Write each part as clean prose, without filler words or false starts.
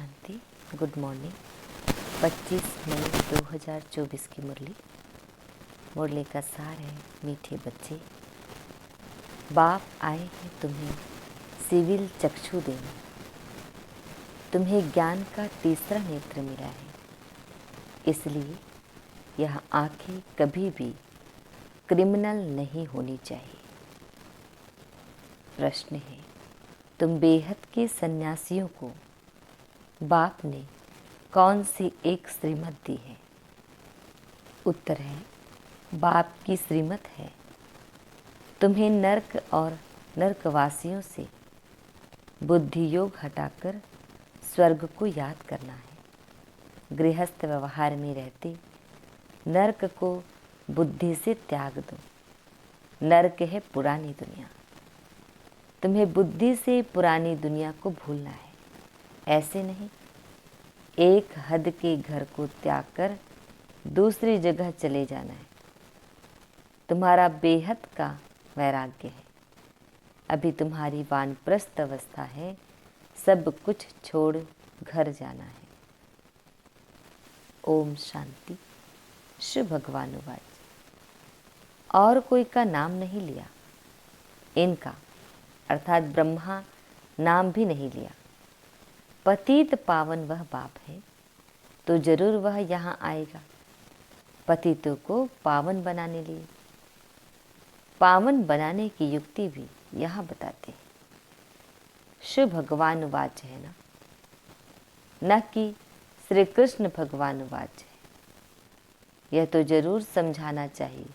शांति। Good morning. 25 मई 2024 की मुरली का सार है, मीठे बच्चे, बाप आए हैं तुम्हें सिविल चक्षु देने। तुम्हें ज्ञान का तीसरा नेत्र मिला है, इसलिए यह आंखें कभी भी क्रिमिनल नहीं होनी चाहिए। प्रश्न है, तुम बेहद के सन्यासियों को बाप ने कौन सी एक श्रीमत दी है? उत्तर है, बाप की श्रीमत है तुम्हें नर्क और नर्कवासियों से बुद्धि योग हटाकर स्वर्ग को याद करना है। गृहस्थ व्यवहार में रहते नर्क को बुद्धि से त्याग दो। नर्क है पुरानी दुनिया, तुम्हें बुद्धि से पुरानी दुनिया को भूलना है। ऐसे नहीं, एक हद के घर को त्याग कर दूसरी जगह चले जाना है। तुम्हारा बेहद का वैराग्य है। अभी तुम्हारी वानप्रस्थ अवस्था है, सब कुछ छोड़ घर जाना है। ओम शांति। श्री भगवान वाच। और कोई का नाम नहीं लिया, इनका अर्थात ब्रह्मा नाम भी नहीं लिया। पतित पावन वह बाप है, तो जरूर वह यहाँ आएगा पतितों को पावन बनाने लिए। पावन बनाने की युक्ति भी यहाँ बताते हैं। शिव भगवान वाच है ना, न कि श्री कृष्ण भगवान वाच है। यह तो जरूर समझाना चाहिए,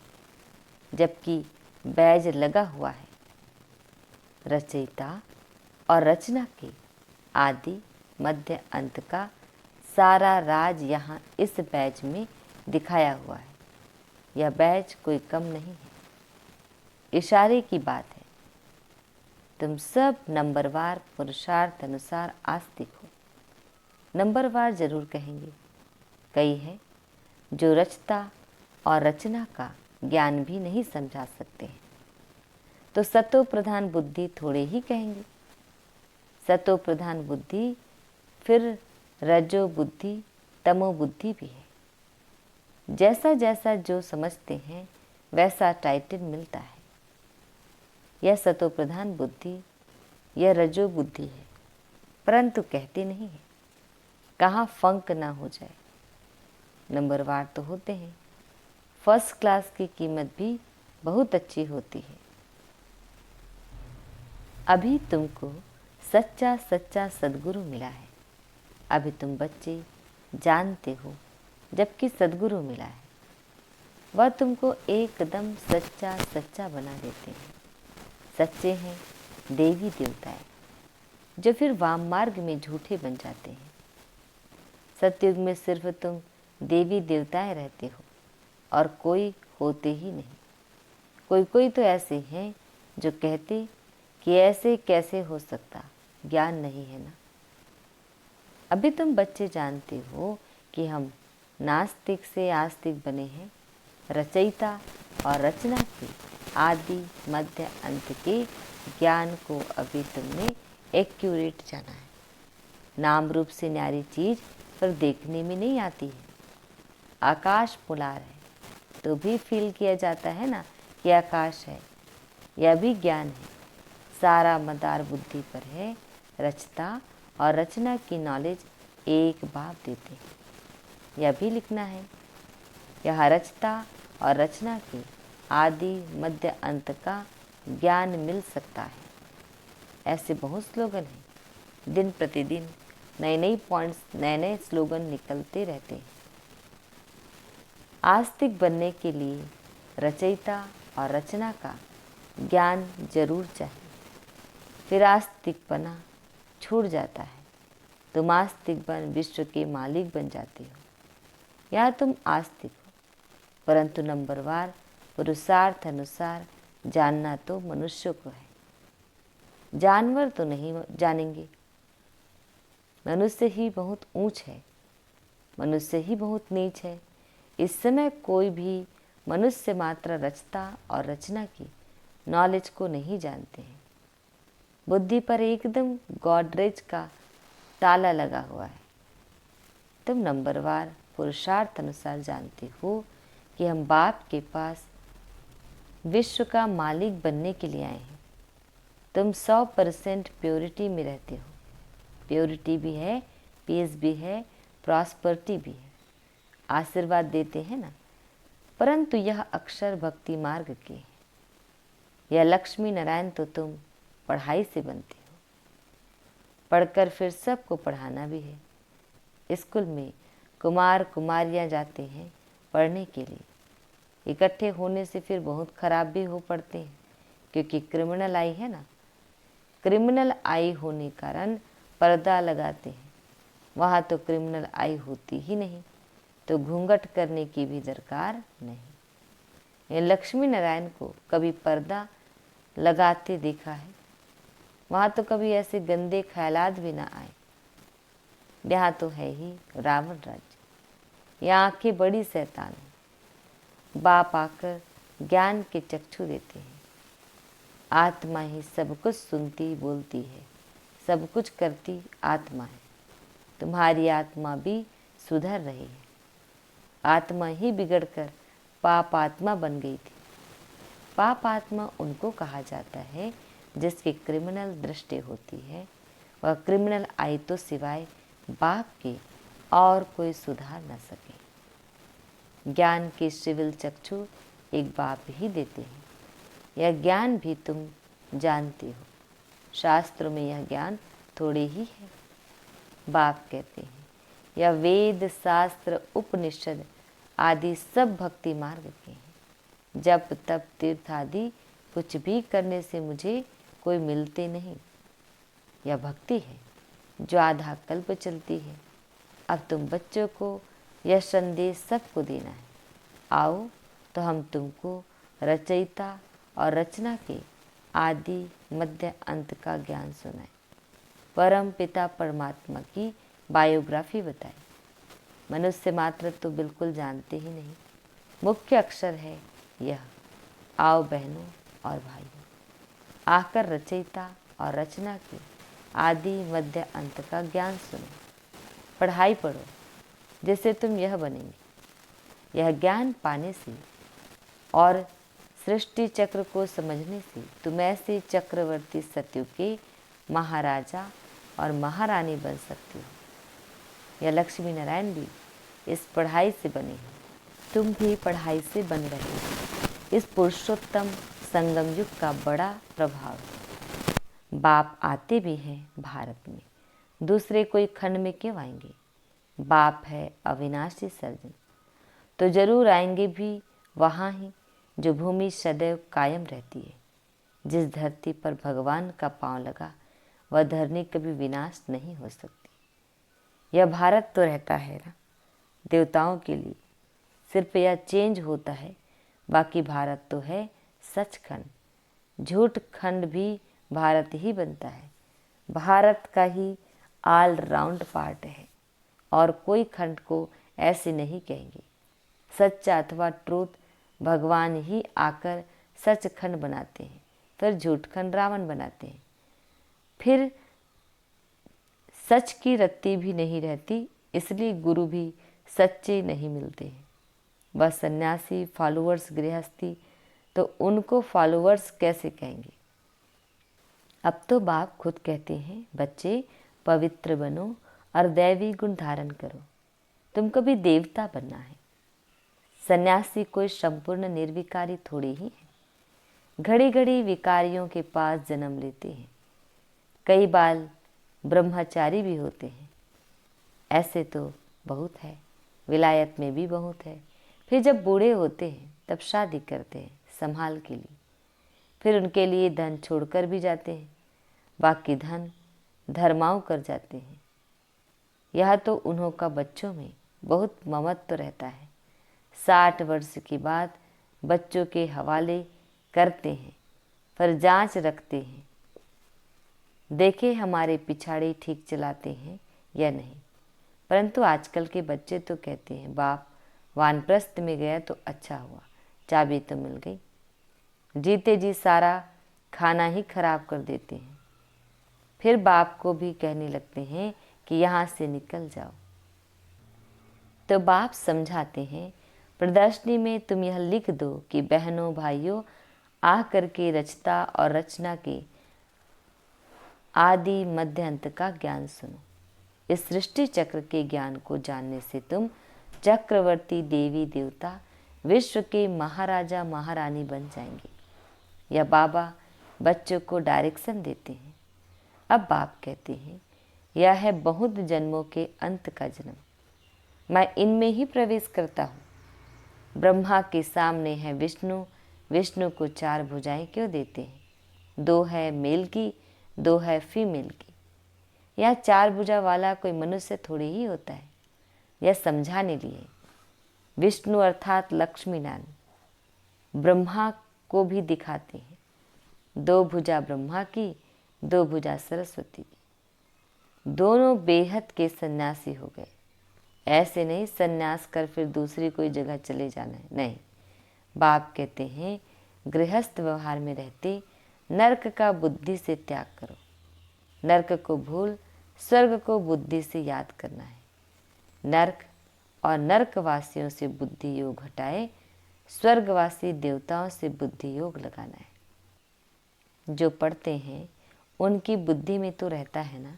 जबकि बैज लगा हुआ है। रचयिता और रचना के आदि मध्य अंत का सारा राज यहाँ इस बैज में दिखाया हुआ है। यह बैज कोई कम नहीं है, इशारे की बात है। तुम सब नंबरवार पुरुषार्थ अनुसार आस्तिक हो। नंबरवार जरूर कहेंगे। कई है जो रचता और रचना का ज्ञान भी नहीं समझा सकते हैं, तो सतो प्रधान बुद्धि थोड़े ही कहेंगे। सतो प्रधान बुद्धि फिर रजो बुद्धि तमो बुद्धि भी है। जैसा जैसा जो समझते हैं वैसा टाइटल मिलता है। यह सतो प्रधान बुद्धि, यह रजो बुद्धि है, परंतु कहते नहीं है, कहाँ फंक ना हो जाए। नंबरवार तो होते हैं, फर्स्ट क्लास की कीमत भी बहुत अच्छी होती है। अभी तुमको सच्चा सच्चा सद्गुरु मिला है। अभी तुम बच्चे जानते हो, जबकि सद्गुरु मिला है वह तुमको एकदम सच्चा सच्चा बना देते हैं। सच्चे हैं देवी देवताएं, जो फिर वाम मार्ग में झूठे बन जाते हैं। सतयुग में सिर्फ तुम देवी देवताएं रहते हो और कोई होते ही नहीं। कोई कोई तो ऐसे हैं जो कहते कि ऐसे कैसे हो सकता, ज्ञान नहीं है ना। अभी तुम बच्चे जानते हो कि हम नास्तिक से आस्तिक बने हैं। रचयिता और रचना के आदि मध्य अंत के ज्ञान को अभी तुमने एक्यूरेट जाना है। नाम रूप से न्यारी चीज पर देखने में नहीं आती है। आकाश पोलार है तो भी फील किया जाता है ना कि आकाश है। यह भी ज्ञान है। सारा मदार बुद्धि पर है। रचता और रचना की नॉलेज एक बाप देते हैं। यह भी लिखना है, यह रचता और रचना के आदि मध्य अंत का ज्ञान मिल सकता है। ऐसे बहुत स्लोगन हैं, दिन प्रतिदिन नए नए पॉइंट्स, नए नए स्लोगन निकलते रहते हैं। आस्तिक बनने के लिए रचयिता और रचना का ज्ञान जरूर चाहिए, फिर आस्तिक बना छूट जाता है। तुम आस्तिक बन विश्व के मालिक बन जाते हो, या तुम आस्तिक हो, परंतु नंबरवार पुरुषार्थ अनुसार जानना तो मनुष्य को है। जानवर तो नहीं जानेंगे। मनुष्य ही बहुत ऊंच है, मनुष्य ही बहुत नीच है। इस समय कोई भी मनुष्य मात्र रचता और रचना की नॉलेज को नहीं जानते हैं। बुद्धि पर एकदम गॉडरेज का ताला लगा हुआ है। तुम नंबरवार पुरुषार्थ अनुसार जानते हो कि हम बाप के पास विश्व का मालिक बनने के लिए आए हैं। तुम 100% प्योरिटी में रहते हो। प्योरिटी भी है, पीस भी है, प्रॉस्पर्टी भी है। आशीर्वाद देते हैं ना, परंतु यह अक्षर भक्ति मार्ग के हैं। यह लक्ष्मी नारायण तो तुम पढ़ाई से बनते हो, पढ़कर फिर सबको पढ़ाना भी है। स्कूल में कुमार कुमारियाँ जाते हैं पढ़ने के लिए, इकट्ठे होने से फिर बहुत खराब भी हो पड़ते हैं, क्योंकि क्रिमिनल आई है ना। क्रिमिनल आई होने कारण पर्दा लगाते हैं, वहाँ तो क्रिमिनल आई होती ही नहीं, तो घूंघट करने की भी दरकार नहीं। ये लक्ष्मी नारायण को कभी पर्दा लगाते देखा है? वहाँ तो कभी ऐसे गंदे ख्यालात भी ना आए। यहाँ तो है ही रावण राज्य। यहाँ आंखें बड़ी शैतान है। बाप आकर ज्ञान के चक्षु देते हैं। आत्मा ही सब कुछ सुनती बोलती है, सब कुछ करती आत्मा है। तुम्हारी आत्मा भी सुधर रही है। आत्मा ही बिगड़कर पाप आत्मा बन गई थी। पाप आत्मा उनको कहा जाता है जिसकी क्रिमिनल दृष्टि होती है। वह क्रिमिनल आई तो सिवाय बाप के और कोई सुधार न सके। ज्ञान के सिविल चक्षु एक बाप ही देते हैं। यह ज्ञान भी तुम जानते हो। शास्त्रों में यह ज्ञान थोड़े ही है। बाप कहते हैं यह वेद शास्त्र उपनिषद आदि सब भक्ति मार्ग के हैं। जप तप तीर्थ आदि कुछ भी करने से मुझे कोई मिलते नहीं। यह भक्ति है जो आधा कल्प चलती है। अब तुम बच्चों को यह संदेश सबको देना है। आओ तो हम तुमको रचयिता और रचना के आदि मध्य अंत का ज्ञान सुनाए। परम पिता परमात्मा की बायोग्राफी बताए। मनुष्य मात्र तो बिल्कुल जानते ही नहीं। मुख्य अक्षर है यह। आओ बहनों और भाइयों, आकर रचयिता और रचना के आदि मध्य अंत का ज्ञान सुनो। पढ़ाई पढ़ो जिससे तुम यह बनेंगे। यह ज्ञान पाने से और सृष्टि चक्र को समझने से तुम ऐसे चक्रवर्ती सत्युग के महाराजा और महारानी बन सकते हो। यह लक्ष्मी नारायण भी इस पढ़ाई से बने हैं। तुम भी पढ़ाई से बन रहे हो। इस पुरुषोत्तम संगम युग का बड़ा प्रभाव है। बाप आते भी हैं भारत में, दूसरे कोई खंड में क्यों आएंगे? बाप है अविनाशी सर्जन, तो जरूर आएंगे भी वहाँ ही जो भूमि सदैव कायम रहती है। जिस धरती पर भगवान का पांव लगा वह धरनी कभी विनाश नहीं हो सकती। यह भारत तो रहता है ना देवताओं के लिए, सिर्फ यह चेंज होता है। बाकी भारत तो है सचखंड। झूठ खंड भी भारत ही बनता है। भारत का ही ऑल राउंड पार्ट है और कोई खंड को ऐसे नहीं कहेंगे। सच्चा अथवा ट्रूथ भगवान ही आकर सचखंड बनाते हैं, फिर झूठखंड रावण बनाते हैं। फिर सच की रत्ती भी नहीं रहती, इसलिए गुरु भी सच्चे नहीं मिलते हैं। बस सन्यासी फॉलोअर्स गृहस्थी, तो उनको फॉलोअर्स कैसे कहेंगे? अब तो बाप खुद कहते हैं बच्चे पवित्र बनो और दैवी गुण धारण करो। तुमको भी देवता बनना है। सन्यासी कोई संपूर्ण निर्विकारी थोड़ी ही है। घड़ी घड़ी विकारियों के पास जन्म लेते हैं। कई बार ब्रह्मचारी भी होते हैं। ऐसे तो बहुत है, विलायत में भी बहुत है। फिर जब बूढ़े होते हैं तब शादी करते हैं संभाल के लिए। फिर उनके लिए धन छोड़कर भी जाते हैं। बाकी धन धर्माओं कर जाते हैं। यह तो उन्हों का बच्चों में बहुत ममत्व रहता है। 60 वर्ष के बाद बच्चों के हवाले करते हैं, पर जांच रखते हैं देखे हमारे पिछाड़े ठीक चलाते हैं या नहीं। परंतु आजकल के बच्चे तो कहते हैं बाप वानप्रस्थ में गया तो अच्छा हुआ, चाबी तो मिल गई। जीते जी सारा खाना ही खराब कर देते हैं। फिर बाप को भी कहने लगते हैं कि यहाँ से निकल जाओ। तो बाप समझाते हैं, प्रदर्शनी में तुम यह लिख दो कि बहनों भाइयों, आ करके रचता और रचना के आदि मध्य अंत का ज्ञान सुनो। इस सृष्टि चक्र के ज्ञान को जानने से तुम चक्रवर्ती देवी देवता, विश्व के महाराजा महारानी बन जाएंगे। या बाबा बच्चों को डायरेक्शन देते हैं। अब बाप कहते हैं, यह है बहुत जन्मों के अंत का जन्म, मैं इनमें ही प्रवेश करता हूँ। ब्रह्मा के सामने है विष्णु, विष्णु को 4 भुजाएं क्यों देते हैं? 2 है मेल की, 2 है फीमेल की। यह 4 भुजा वाला कोई मनुष्य थोड़ी ही होता है। यह समझाने लिए विष्णु अर्थात लक्ष्मी नारायण ब्रह्मा को भी दिखाते हैं। 2 भुजा ब्रह्मा की, 2 भुजा सरस्वती की। दोनों बेहद के सन्यासी हो गए। ऐसे नहीं सन्यास कर फिर दूसरी कोई जगह चले जाना है, नहीं। बाप कहते हैं, गृहस्थ व्यवहार में रहते नरक का बुद्धि से त्याग करो। नरक को भूल स्वर्ग को बुद्धि से याद करना है। नरक और नरकवासियों से बुद्धि योग हटाए, स्वर्गवासी देवताओं से बुद्धि योग लगाना है। जो पढ़ते हैं उनकी बुद्धि में तो रहता है ना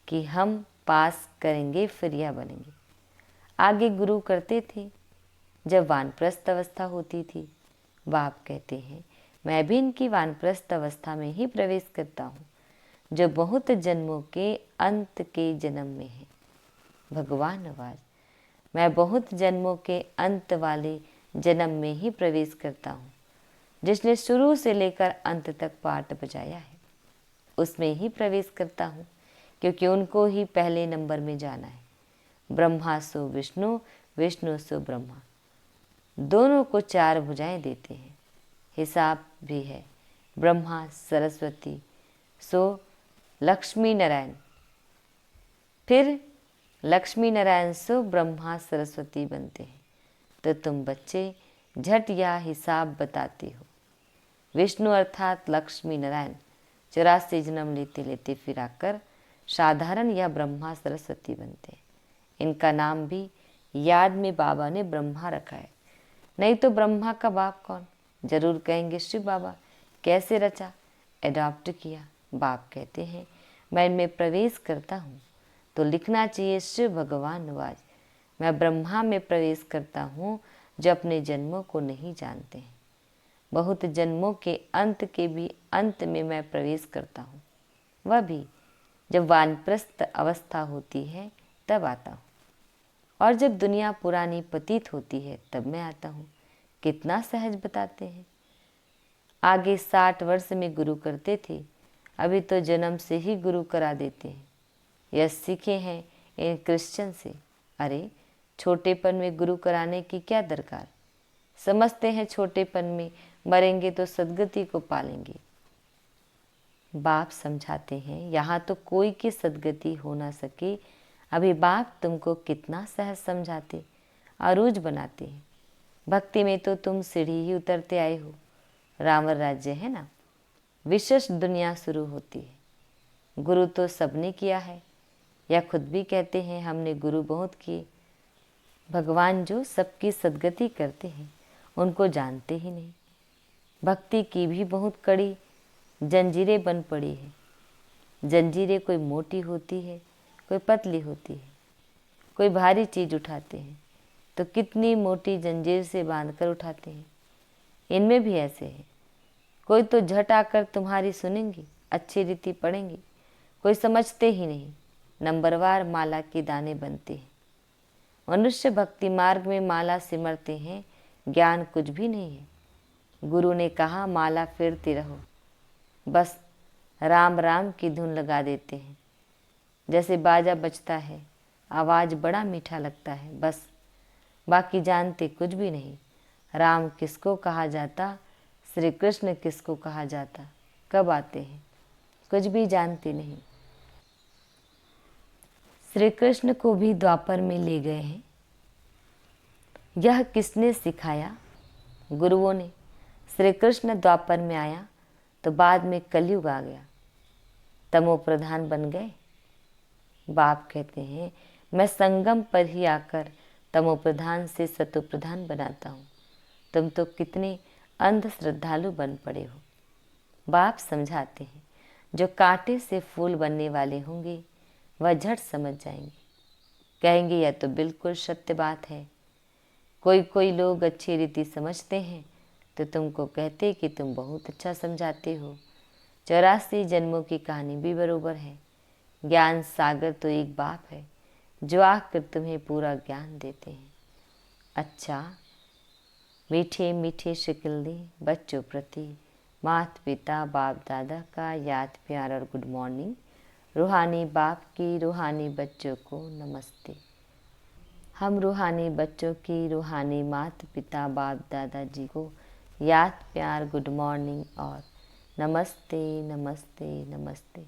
कि हम पास करेंगे फिर यह बनेंगे। आगे गुरु करते थे जब वानप्रस्थ अवस्था होती थी। बाप कहते हैं, मैं भी इनकी वानप्रस्थ अवस्था में ही प्रवेश करता हूँ, जो बहुत जन्मों के अंत के जन्म में है। भगवान आवाज, मैं बहुत जन्मों के अंत वाले जन्म में ही प्रवेश करता हूँ। जिसने शुरू से लेकर अंत तक पाठ बजाया है उसमें ही प्रवेश करता हूँ, क्योंकि उनको ही पहले नंबर में जाना है। ब्रह्मा सो विष्णु, विष्णु सो ब्रह्मा, दोनों को 4 भुजाएं देते हैं। हिसाब भी है, ब्रह्मा सरस्वती सो लक्ष्मी नारायण, फिर लक्ष्मी नारायण सो ब्रह्मा सरस्वती बनते हैं। तो तुम बच्चे झट या हिसाब बताते हो। विष्णु अर्थात लक्ष्मी नारायण 84 जन्म लेते लेते फिर आकर साधारण या ब्रह्मा सरस्वती बनते हैं। इनका नाम भी याद में बाबा ने ब्रह्मा रखा है, नहीं तो ब्रह्मा का बाप कौन? जरूर कहेंगे शिव बाबा, कैसे रचा, एडॉप्ट किया। बाप कहते हैं, मैं इनमें प्रवेश करता हूँ तो लिखना चाहिए शिव भगवान आवाज, मैं ब्रह्मा में प्रवेश करता हूँ जो अपने जन्मों को नहीं जानते हैं। बहुत जन्मों के अंत के भी अंत में मैं प्रवेश करता हूँ, वह भी जब वानप्रस्थ अवस्था होती है तब आता हूँ, और जब दुनिया पुरानी पतित होती है तब मैं आता हूँ। कितना सहज बताते हैं। आगे 60 वर्ष में गुरु करते थे, अभी तो जन्म से ही गुरु करा देते हैं। यह सीखे हैं इन क्रिश्चियन से। अरे छोटेपन में गुरु कराने की क्या दरकार? समझते हैं छोटेपन में मरेंगे तो सदगति को पालेंगे। बाप समझाते हैं, यहाँ तो कोई की सदगति हो ना सके। अभी बाप तुमको कितना सहज समझाते, अरूज बनाते हैं। भक्ति में तो तुम सीढ़ी ही उतरते आए हो। रावण राज्य है ना, विशेष दुनिया शुरू होती है। गुरु तो सबने किया है, या खुद भी कहते हैं हमने गुरु बहुत किए। भगवान जो सबकी सदगति करते हैं उनको जानते ही नहीं। भक्ति की भी बहुत कड़ी जंजीरें बन पड़ी है। जंजीरें कोई मोटी होती है, कोई पतली होती है। कोई भारी चीज़ उठाते हैं तो कितनी मोटी जंजीर से बांधकर उठाते हैं। इनमें भी ऐसे है, कोई तो झट आकर तुम्हारी सुनेंगे, अच्छी रीति पढ़ेंगे, कोई समझते ही नहीं। नंबरवार माला के दाने बनते हैं। मनुष्य भक्ति मार्ग में माला सिमरते हैं, ज्ञान कुछ भी नहीं है। गुरु ने कहा माला फेरते रहो, बस राम राम की धुन लगा देते हैं। जैसे बाजा बजता है, आवाज़ बड़ा मीठा लगता है, बस बाकी जानते कुछ भी नहीं। राम किसको कहा जाता, श्री कृष्ण किसको कहा जाता, कब आते हैं, कुछ भी जानते नहीं। श्री कृष्ण को भी द्वापर में ले गए हैं। यह किसने सिखाया? गुरुओं ने। श्री कृष्ण द्वापर में आया तो बाद में कलयुग आ गया, तमो प्रधान बन गए। बाप कहते हैं, मैं संगम पर ही आकर तमो प्रधान से सतो प्रधान बनाता हूँ। तुम तो कितने अंध श्रद्धालु बन पड़े हो। बाप समझाते हैं, जो कांटे से फूल बनने वाले होंगे वह झट समझ जाएंगे, कहेंगे यह तो बिल्कुल सत्य बात है। कोई कोई लोग अच्छी रीति समझते हैं तो तुमको कहते कि तुम बहुत अच्छा समझाते हो। 84 जन्मों की कहानी भी बरोबर है। ज्ञान सागर तो एक बाप है जो आकर तुम्हें पूरा ज्ञान देते हैं। अच्छा, मीठे मीठे शिकल्ले बच्चों प्रति माता पिता बाप दादा का याद प्यार और गुड मॉर्निंग। रूहानी बाप की रूहानी बच्चों को नमस्ते। हम रूहानी बच्चों की रूहानी माता पिता बाप दादा जी को याद प्यार गुड मॉर्निंग और नमस्ते नमस्ते नमस्ते।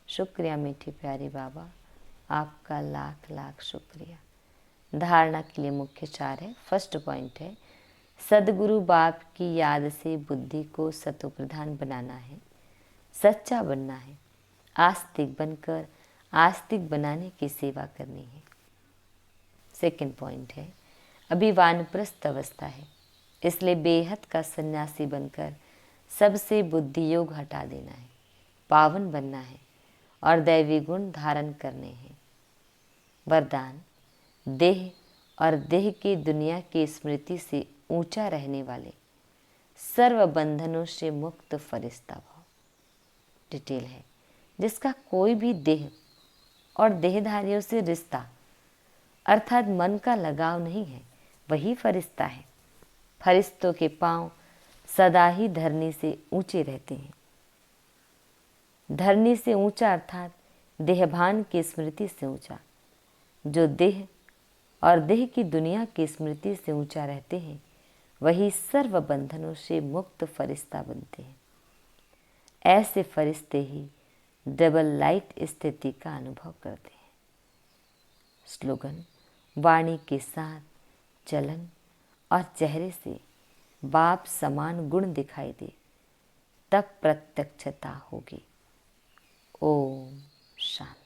शुक्रिया मीठे प्यारे बाबा, आपका लाख लाख शुक्रिया। धारणा के लिए मुख्य सार है। फर्स्ट पॉइंट है, सदगुरु बाप की याद से बुद्धि को सतो प्रधान बनाना है, सच्चा बनना है, आस्तिक बनकर आस्तिक बनाने की सेवा करनी है। सेकंड पॉइंट है, अभी वानप्रस्थ अवस्था है, इसलिए बेहद का सन्यासी बनकर सबसे बुद्धि योग हटा देना है, पावन बनना है और दैवी गुण धारण करने हैं। वरदान, देह और देह की दुनिया की स्मृति से ऊंचा रहने वाले, सर्व बंधनों से मुक्त फरिश्ता भाव। डिटेल है, जिसका कोई भी देह और देहधारियों से रिश्ता अर्थात मन का लगाव नहीं है, वही फरिश्ता है। फरिश्तों के पांव सदा ही धरनी से ऊंचे रहते हैं। धरनी से ऊंचा अर्थात देहभान की स्मृति से ऊंचा। जो देह और देह की दुनिया की स्मृति से ऊंचा रहते हैं वही सर्व बंधनों से मुक्त फरिश्ता बनते हैं। ऐसे फरिश्ते ही डबल लाइट स्थिति का अनुभव करते हैं। स्लोगन, वाणी के साथ चलन और चेहरे से बाप समान गुण दिखाई दे तब प्रत्यक्षता होगी। ओम शांति।